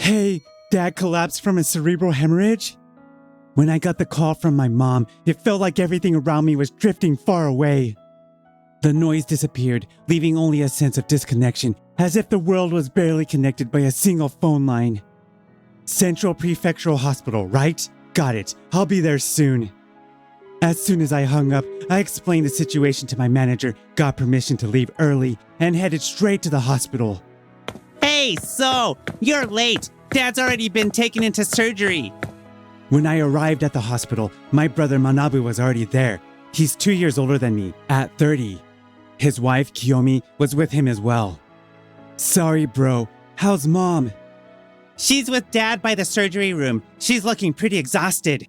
Hey, Dad collapsed from a cerebral hemorrhage? When I got the call from my mom, it felt like everything around me was drifting far away. The noise disappeared, leaving only a sense of disconnection, as if the world was barely connected by a single phone line. Central Prefectural Hospital, right? Got it. I'll be there soon. As soon as I hung up, I explained the situation to my manager, got permission to leave early, and headed straight to the hospital. Hey, so, you're late. Dad's already been taken into surgery. When I arrived at the hospital, my brother Manabu was already there. He's 2 years older than me, at 30. His wife, Kiyomi, was with him as well. Sorry, bro. How's Mom? She's with Dad by the surgery room. She's looking pretty exhausted.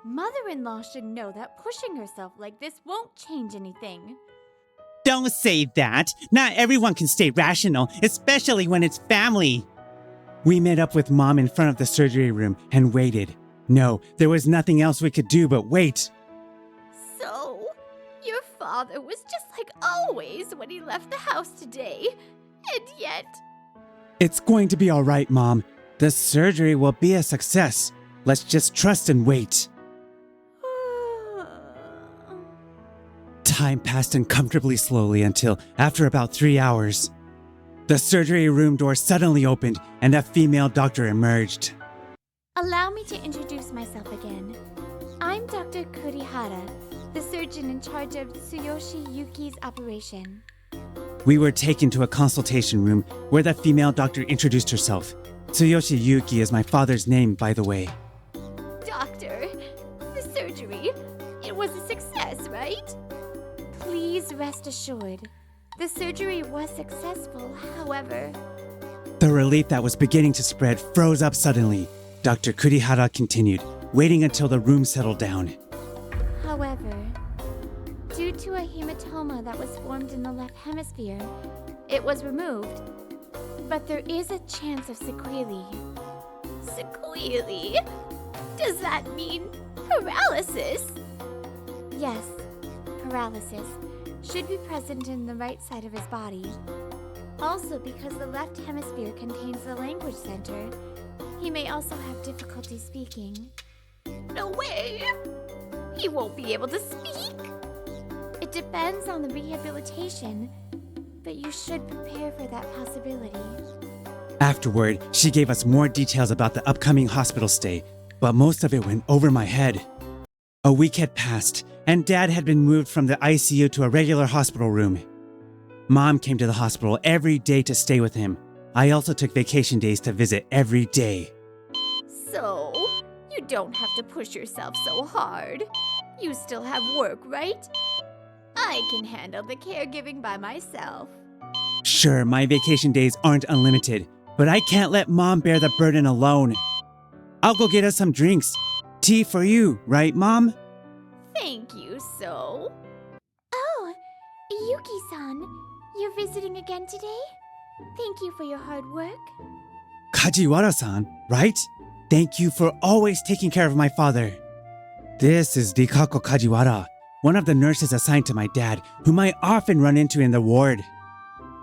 Mother-in-law should know that pushing herself like this won't change anything. Don't say that. Not everyone can stay rational, especially when it's family. We met up with Mom in front of the surgery room and waited. No, there was nothing else we could do but wait. So, your father was just like always when he left the house today. And yet... It's going to be all right, Mom. The surgery will be a success. Let's just trust and wait. Time passed uncomfortably slowly until, after about 3 hours, the surgery room door suddenly opened and a female doctor emerged. Allow me to introduce myself again. I'm Dr. Kurihara, the surgeon in charge of Tsuyoshi Yuki's operation. We were taken to a consultation room where the female doctor introduced herself. Tsuyoshi Yuki is my father's name, by the way. Doctor, the surgery, it was a success, right? Please rest assured. The surgery was successful, however... The relief that was beginning to spread froze up suddenly. Dr. Kurihara continued, waiting until the room settled down. However, due to a hematoma that was formed in the left hemisphere, it was removed. But there is a chance of sequelae. Sequelae? Does that mean paralysis? Yes, paralysis should be present in the right side of his body. Also, because the left hemisphere contains the language center, he may also have difficulty speaking. No way! He won't be able to speak! It depends on the rehabilitation, but you should prepare for that possibility. Afterward, she gave us more details about the upcoming hospital stay, but most of it went over my head. A week had passed, and Dad had been moved from the ICU to a regular hospital room. Mom came to the hospital every day to stay with him. I also took vacation days to visit every day. So, you don't have to push yourself so hard. You still have work, right? I can handle the caregiving by myself. Sure, my vacation days aren't unlimited, but I can't let Mom bear the burden alone. I'll go get us some drinks. Tea for you, right, Mom? Thank you, so. Oh, Yuki-san, you're visiting again today? Thank you for your hard work. Kajiwara-san, right? Thank you for always taking care of my father. This is Rikako Kajiwara, one of the nurses assigned to my dad, whom I often run into in the ward.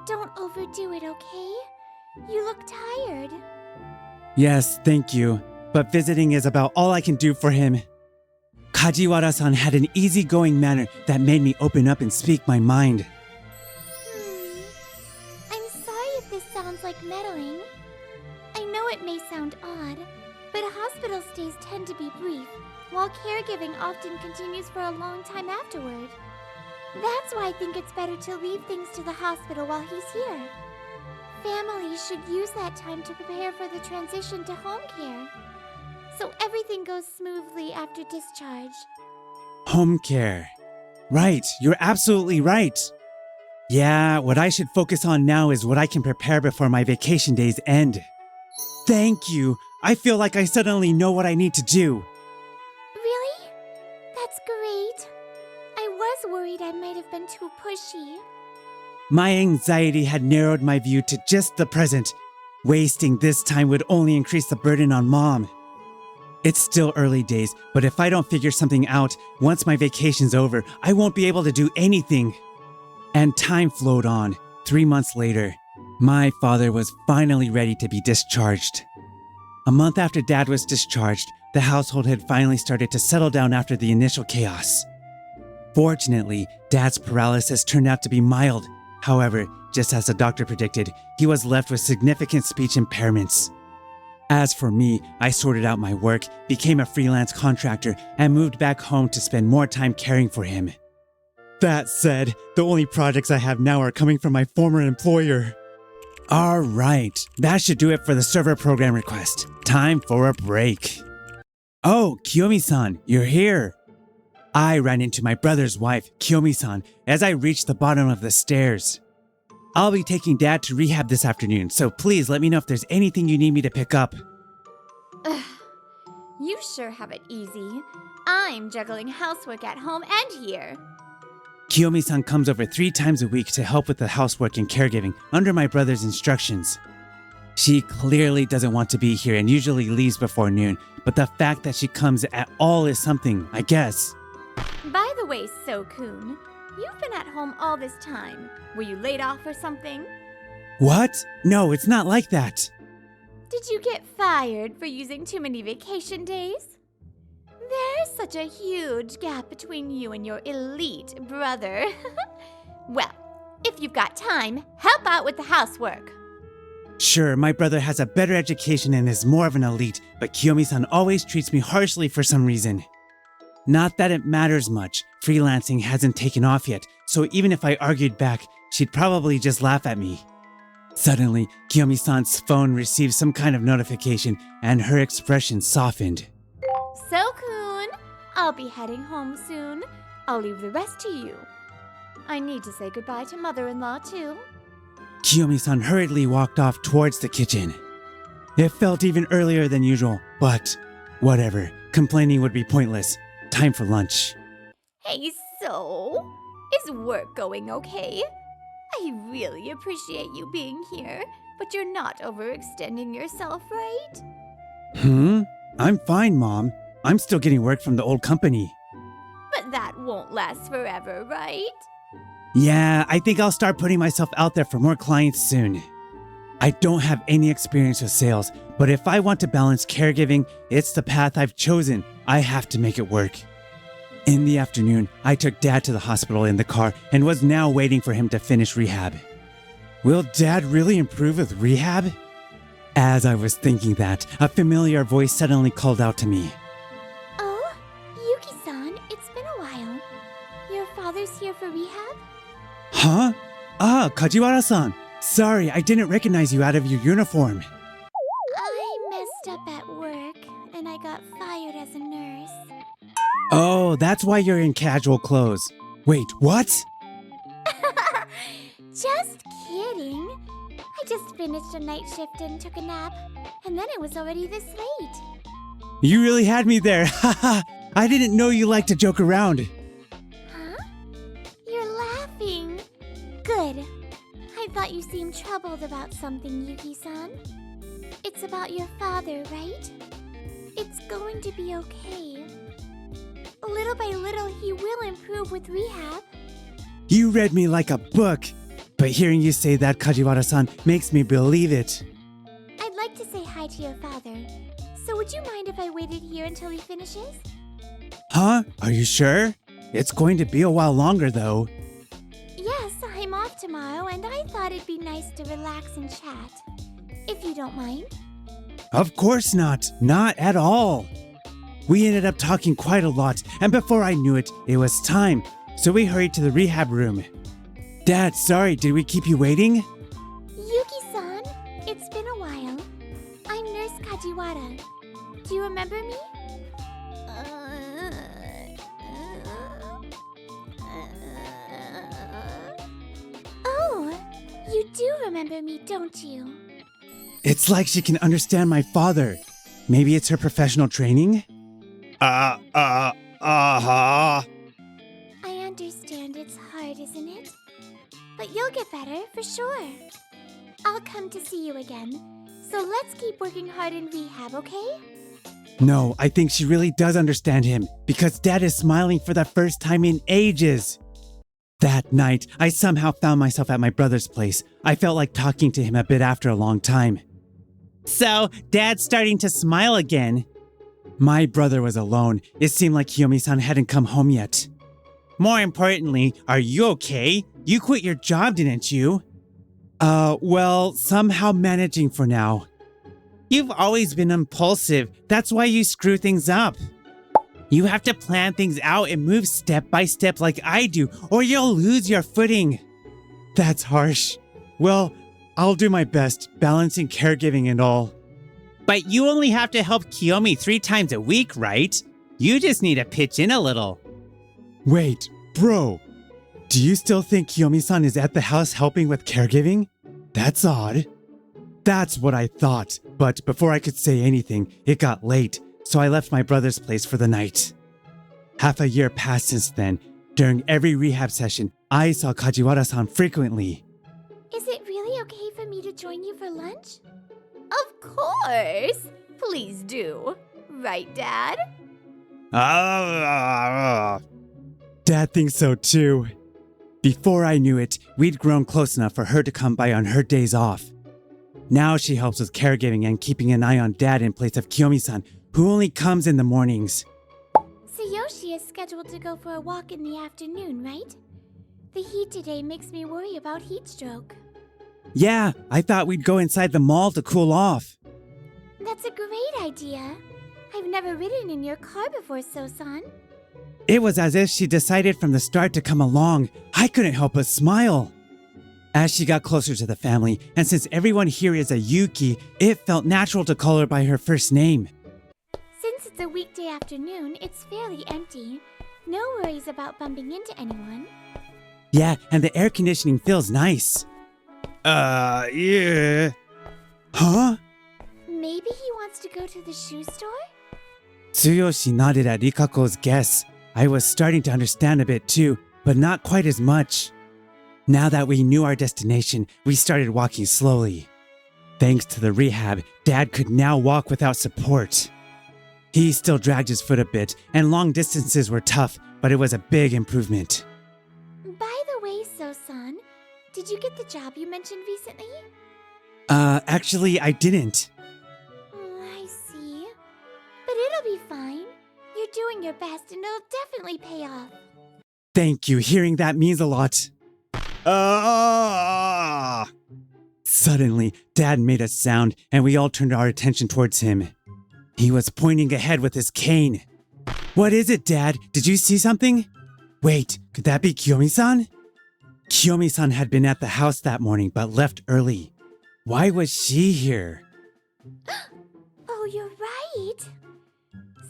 Don't overdo it, okay? You look tired. Yes, thank you. But visiting is about all I can do for him. Kajiwara-san had an easygoing manner that made me open up and speak my mind. I'm sorry if this sounds like meddling. I know it may sound odd, but hospital stays tend to be brief, while caregiving often continues for a long time afterward. That's why I think it's better to leave things to the hospital while he's here. Families should use that time to prepare for the transition to home care, so everything goes smoothly after discharge. Home care. Right, you're absolutely right. Yeah, what I should focus on now is what I can prepare before my vacation days end. Thank you. I feel like I suddenly know what I need to do. Really? That's great. I was worried I might have been too pushy. My anxiety had narrowed my view to just the present. Wasting this time would only increase the burden on Mom. It's still early days, but if I don't figure something out, once my vacation's over, I won't be able to do anything. And time flowed on. 3 months later, my father was finally ready to be discharged. A month after Dad was discharged, the household had finally started to settle down after the initial chaos. Fortunately, Dad's paralysis turned out to be mild. However, just as the doctor predicted, he was left with significant speech impairments. As for me, I sorted out my work, became a freelance contractor, and moved back home to spend more time caring for him. That said, the only projects I have now are coming from my former employer. Alright, that should do it for the server program request. Time for a break. Oh, Kiyomi-san, you're here. I ran into my brother's wife, Kiyomi-san, as I reached the bottom of the stairs. I'll be taking Dad to rehab this afternoon, so please let me know if there's anything you need me to pick up. Ugh, you sure have it easy. I'm juggling housework at home and here. Kiyomi-san comes over 3 times a week to help with the housework and caregiving under my brother's instructions. She clearly doesn't want to be here and usually leaves before noon, but the fact that she comes at all is something, I guess. By the way, So-kun, you've been at home all this time. Were you laid off or something? What? No, it's not like that. Did you get fired for using too many vacation days? There's such a huge gap between you and your elite brother. Well, if you've got time, help out with the housework. Sure, my brother has a better education and is more of an elite, but Kiyomi-san always treats me harshly for some reason. Not that it matters much. Freelancing hasn't taken off yet, so even if I argued back, she'd probably just laugh at me. Suddenly, Kiyomi-san's phone received some kind of notification, and her expression softened. So-kun, I'll be heading home soon. I'll leave the rest to you. I need to say goodbye to mother-in-law too. Kiyomi-san hurriedly walked off towards the kitchen. It felt even earlier than usual, but whatever. Complaining would be pointless. Time for lunch. Hey, So, is work going okay? I really appreciate you being here, but you're not overextending yourself, right? I'm fine, Mom. I'm still getting work from the old company. But that won't last forever, right? Yeah, I think I'll start putting myself out there for more clients soon. I don't have any experience with sales, but if I want to balance caregiving, it's the path I've chosen. I have to make it work. In the afternoon, I took Dad to the hospital in the car and was now waiting for him to finish rehab. Will Dad really improve with rehab? As I was thinking that, a familiar voice suddenly called out to me. Oh, Yuki-san, it's been a while. Your father's here for rehab? Huh? Ah, Kajiwara-san. Sorry, I didn't recognize you out of your uniform. I messed up at work, and I got fired as a nurse. Oh, that's why you're in casual clothes. Wait, what? Just kidding. I just finished a night shift and took a nap, and then it was already this late. You really had me there. Haha. I didn't know you liked to joke around. Huh? You're laughing. Good. I thought you seemed troubled about something, Yuki-san. It's about your father, right? It's going to be okay. Little by little, he will improve with rehab. You read me like a book. But hearing you say that, Kajiwara-san, makes me believe it. I'd like to say hi to your father. So would you mind if I waited here until he finishes? Huh? Are you sure? It's going to be a while longer, though. Yes, I'm off tomorrow, and I thought it'd be nice to relax and chat. If you don't mind. Of course not. Not at all. We ended up talking quite a lot, and before I knew it, it was time. So we hurried to the rehab room. Dad, sorry, did we keep you waiting? Yuki-san, it's been a while. I'm Nurse Kajiwara. Do you remember me? Oh, you do remember me, don't you? It's like she can understand my father. Maybe it's her professional training? I understand it's hard, isn't it? But you'll get better, for sure. I'll come to see you again. So let's keep working hard in rehab, okay? No, I think she really does understand him, because Dad is smiling for the first time in ages. That night, I somehow found myself at my brother's place. I felt like talking to him a bit after a long time. So, Dad's starting to smile again. My brother was alone. It seemed like Kiyomi-san hadn't come home yet. More importantly, are you okay? You quit your job, didn't you? Well, somehow managing for now. You've always been impulsive. That's why you screw things up. You have to plan things out and move step by step like I do, or you'll lose your footing. That's harsh. Well, I'll do my best, balancing caregiving and all. But you only have to help Kiyomi 3 times a week, right? You just need to pitch in a little. Wait, bro. Do you still think Kiyomi-san is at the house helping with caregiving? That's odd. That's what I thought, but before I could say anything, it got late, so I left my brother's place for the night. Half a year passed since then. During every rehab session, I saw Kajiwara-san frequently. Is it really okay for me to join you for lunch? Of course! Please do. Right, Dad? Dad thinks so too. Before I knew it, we'd grown close enough for her to come by on her days off. Now she helps with caregiving and keeping an eye on Dad in place of Kiyomi-san, who only comes in the mornings. Tsuyoshi is scheduled to go for a walk in the afternoon, right? The heat today makes me worry about heat stroke. Yeah, I thought we'd go inside the mall to cool off. That's a great idea. I've never ridden in your car before, So-san. It was as if she decided from the start to come along. I couldn't help but smile. As she got closer to the family, and since everyone here is a Yuki, it felt natural to call her by her first name. Since it's a weekday afternoon, it's fairly empty. No worries about bumping into anyone. Yeah, and the air conditioning feels nice. Yeah. Huh? Maybe he wants to go to the shoe store? Tsuyoshi nodded at Rikako's guess. I was starting to understand a bit too, but not quite as much. Now that we knew our destination, we started walking slowly. Thanks to the rehab, Dad could now walk without support. He still dragged his foot a bit, and long distances were tough, but it was a big improvement. By the way, So-san, did you get the job you mentioned recently? Actually, I didn't. I see. But it'll be fine. You're doing your best and it'll definitely pay off. Thank you, hearing that means a lot. Suddenly, Dad made a sound, and we all turned our attention towards him. He was pointing ahead with his cane. What is it, Dad? Did you see something? Wait, could that be Kiyomi-san? Kiyomi-san had been at the house that morning, but left early. Why was she here? Oh, you're right.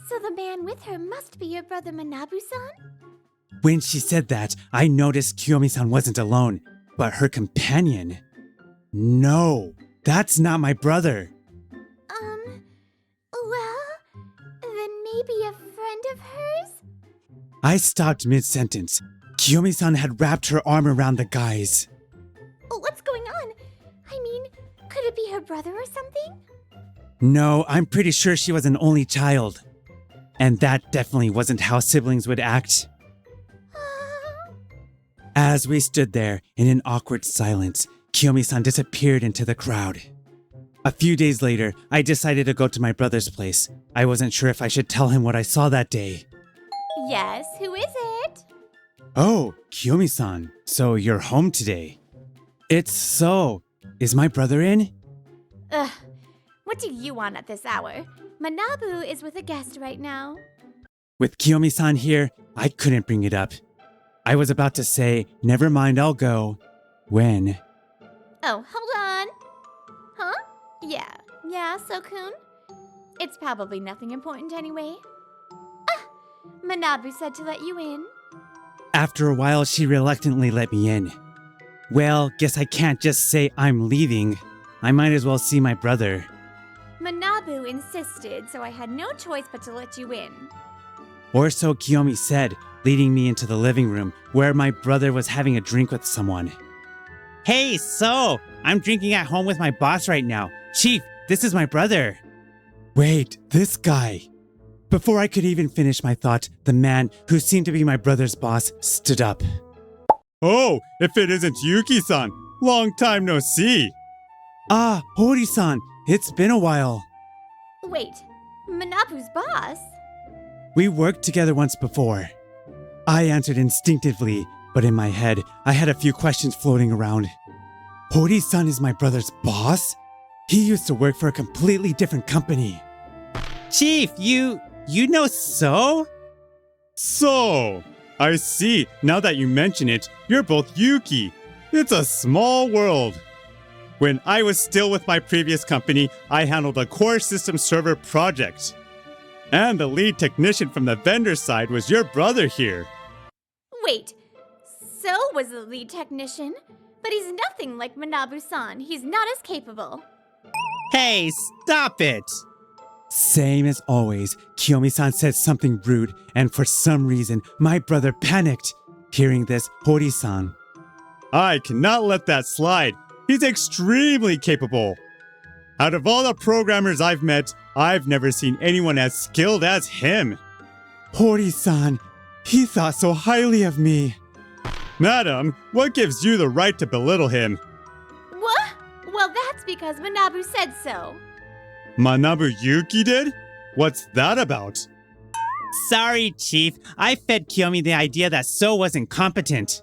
So the man with her must be your brother Manabu-san? When she said that, I noticed Kiyomi-san wasn't alone, but her companion. No, that's not my brother. Well, then maybe a friend of hers? I stopped mid-sentence. Kiyomi-san had wrapped her arm around the guys. What's going on? I mean, could it be her brother or something? No, I'm pretty sure she was an only child. And that definitely wasn't how siblings would act. As we stood there in an awkward silence, Kiyomi-san disappeared into the crowd. A few days later, I decided to go to my brother's place. I wasn't sure if I should tell him what I saw that day. Yes, who is it? Oh, Kiyomi-san, so you're home today. It's so. Is my brother in? Ugh, what do you want at this hour? Manabu is with a guest right now. With Kiyomi-san here, I couldn't bring it up. I was about to say, never mind, I'll go. When? Oh, hold on. Huh? Yeah, So-kun. It's probably nothing important anyway. Manabu said to let you in. After a while, she reluctantly let me in. Well, guess I can't just say I'm leaving. I might as well see my brother. Manabu insisted, so I had no choice but to let you in. Or so Kiyomi said, leading me into the living room, where my brother was having a drink with someone. Hey, so, I'm drinking at home with my boss right now. Chief, this is my brother. Wait, this guy. Before I could even finish my thought, the man, who seemed to be my brother's boss, stood up. Oh, if it isn't Yuki-san, long time no see. Ah, Hori-san, It's been a while. Wait, Manabu's boss? We worked together once before. I answered instinctively, but in my head, I had a few questions floating around. Hori-san is my brother's boss? He used to work for a completely different company. Chief, you know So? So, I see. Now that you mention it, you're both Yuki. It's a small world. When I was still with my previous company, I handled a core system server project. And the lead technician from the vendor side was your brother here. Wait, So was the lead technician? But he's nothing like Manabu-san. He's not as capable. Hey, stop it! Same as always, Kiyomi-san said something rude, and for some reason, my brother panicked. Hearing this, Hori-san. I cannot let that slide. He's extremely capable. Out of all the programmers I've met, I've never seen anyone as skilled as him. Hori-san, he thought so highly of me. Madam, what gives you the right to belittle him? What? Well, that's because Manabu said so. Manabu Yuki did? What's that about? Sorry, Chief. I fed Kiyomi the idea that So wasn't competent.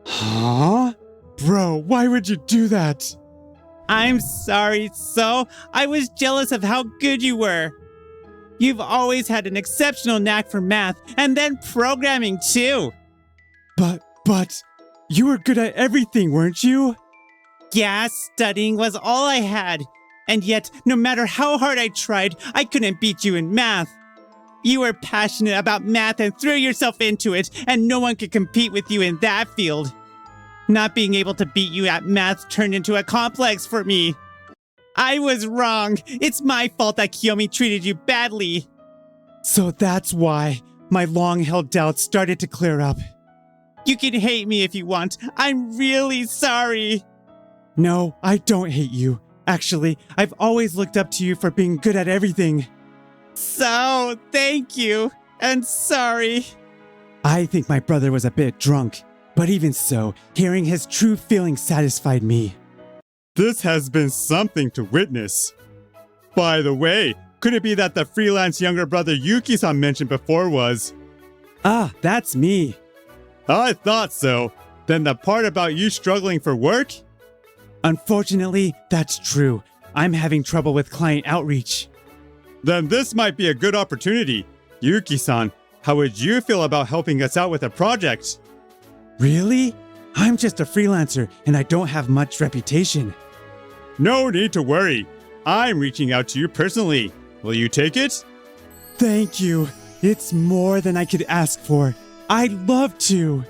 Huh? Bro, why would you do that? I'm sorry, So. I was jealous of how good you were. You've always had an exceptional knack for math, and then programming too. But, you were good at everything, weren't you? Yeah, studying was all I had. And yet, no matter how hard I tried, I couldn't beat you in math. You were passionate about math and threw yourself into it, and no one could compete with you in that field. Not being able to beat you at math turned into a complex for me. I was wrong. It's my fault that Kiyomi treated you badly. So that's why my long-held doubts started to clear up. You can hate me if you want. I'm really sorry. No, I don't hate you. Actually, I've always looked up to you for being good at everything. So, thank you. And sorry. I think my brother was a bit drunk, but even so, hearing his true feelings satisfied me. This has been something to witness. By the way, could it be that the freelance younger brother Yuki-san mentioned before was... Ah, that's me. I thought so. Then the part about you struggling for work? Unfortunately, that's true. I'm having trouble with client outreach. Then this might be a good opportunity. Yuki-san, how would you feel about helping us out with a project? Really? I'm just a freelancer and I don't have much reputation. No need to worry. I'm reaching out to you personally. Will you take it? Thank you. It's more than I could ask for. I'd love to.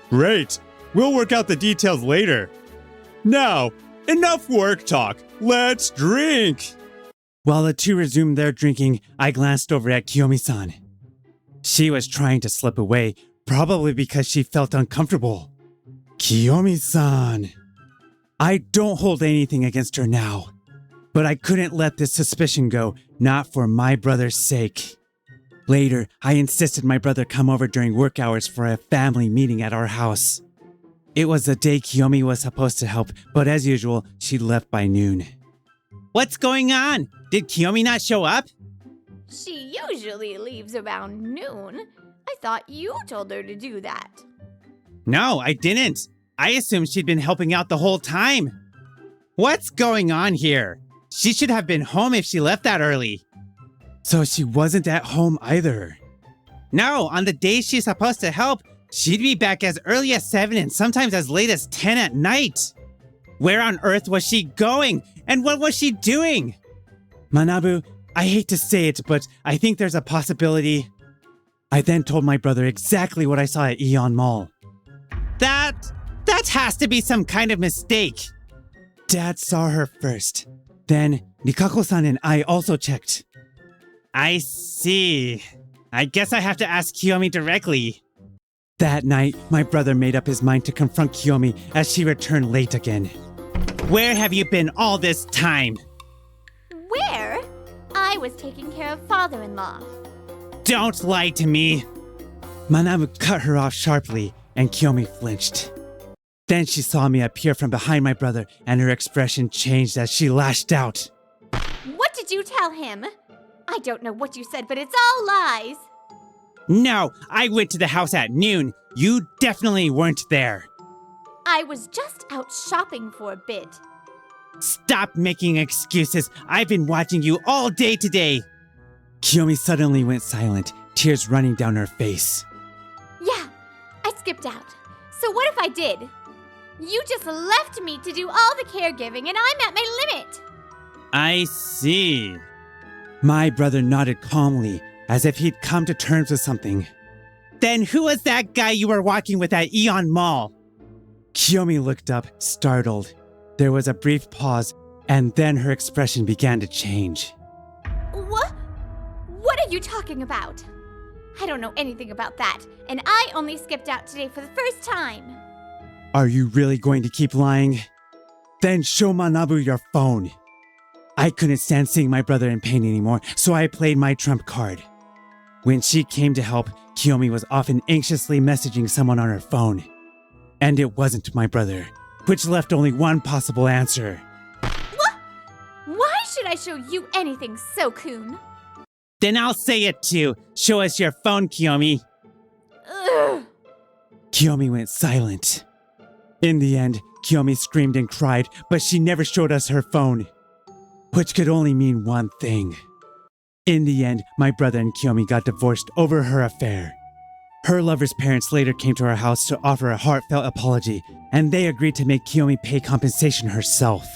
Great. We'll work out the details later. Now, enough work talk. Let's drink. While the two resumed their drinking, I glanced over at Kiyomi-san. She was trying to slip away, probably because she felt uncomfortable. Kiyomi-san. I don't hold anything against her now, but I couldn't let this suspicion go, not for my brother's sake. Later, I insisted my brother come over during work hours for a family meeting at our house. It was the day Kiyomi was supposed to help, but as usual, she left by noon. What's going on? Did Kiyomi not show up? She usually leaves around noon. I thought you told her to do that. No, I didn't. I assumed she'd been helping out the whole time. What's going on here? She should have been home if she left that early. So she wasn't at home either. No, on the days she's supposed to help, she'd be back as early as 7 and sometimes as late as 10 at night. Where on earth was she going? And what was she doing? Manabu, I hate to say it, but I think there's a possibility. I then told my brother exactly what I saw at Aeon Mall. That has to be some kind of mistake. Dad saw her first. Then Nikako-san and I also checked. I see. I guess I have to ask Kiyomi directly. That night, my brother made up his mind to confront Kiyomi as she returned late again. Where have you been all this time? Where? I was taking care of father-in-law. Don't lie to me. Manabu cut her off sharply, and Kiyomi flinched. Then she saw me appear from behind my brother, and her expression changed as she lashed out. did you tell him? I don't know what you said, but it's all lies. No, I went to the house at noon. You definitely weren't there. I was just out shopping for a bit. Stop making excuses. I've been watching you all day today. Kiyomi suddenly went silent, tears running down her face. Yeah, I skipped out. So what if I did? You just left me to do all the caregiving and I'm at my limit. I see. My brother nodded calmly, as if he'd come to terms with something. Then who was that guy you were walking with at Aeon Mall? Kiyomi looked up, startled. There was a brief pause, and then her expression began to change. What? What are you talking about? I don't know anything about that, and I only skipped out today for the first time. Are you really going to keep lying? Then show Manabu your phone. I couldn't stand seeing my brother in pain anymore, so I played my trump card. When she came to help, Kiyomi was often anxiously messaging someone on her phone. And it wasn't my brother, which left only one possible answer. What? Why should I show you anything, So-kun? Then I'll say it too. Show us your phone, Kiyomi. Ugh. Kiyomi went silent. In the end, Kiyomi screamed and cried, but she never showed us her phone. Which could only mean one thing. In the end, my brother and Kiyomi got divorced over her affair. Her lover's parents later came to our house to offer a heartfelt apology, and they agreed to make Kiyomi pay compensation herself.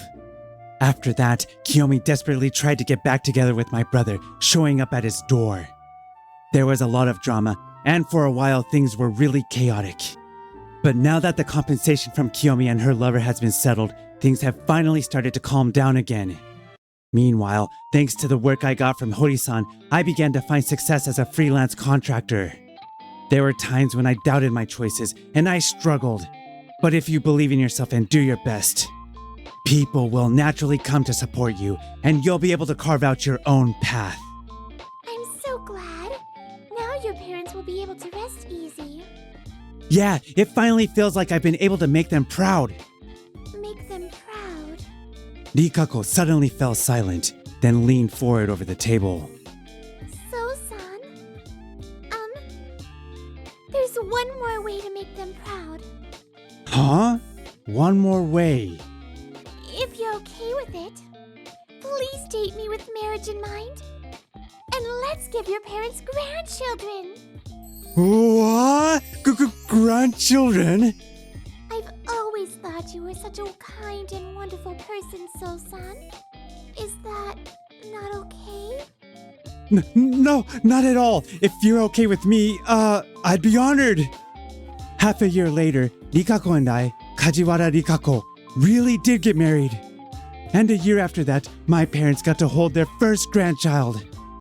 After that, Kiyomi desperately tried to get back together with my brother, showing up at his door. There was a lot of drama, and for a while things were really chaotic. But now that the compensation from Kiyomi and her lover has been settled, things have finally started to calm down again. Meanwhile, thanks to the work I got from Hori-san, I began to find success as a freelance contractor. There were times when I doubted my choices, and I struggled. But if you believe in yourself and do your best, people will naturally come to support you, and you'll be able to carve out your own path. I'm so glad. Now your parents will be able to rest easy. Yeah, it finally feels like I've been able to make them proud. Make them proud. Rikako suddenly fell silent, then leaned forward over the table. So-san? There's one more way to make them proud. Huh? One more way. If you're okay with it, please date me with marriage in mind. And let's give your parents grandchildren. What? Grandchildren? I've always thought you were such a kind and wonderful person, So-san. Is that not okay? No, not at all. If you're okay with me, I'd be honored. Half a year later, Rikako and I, Kajiwara Rikako, really did get married. And a year after that, my parents got to hold their first grandchild.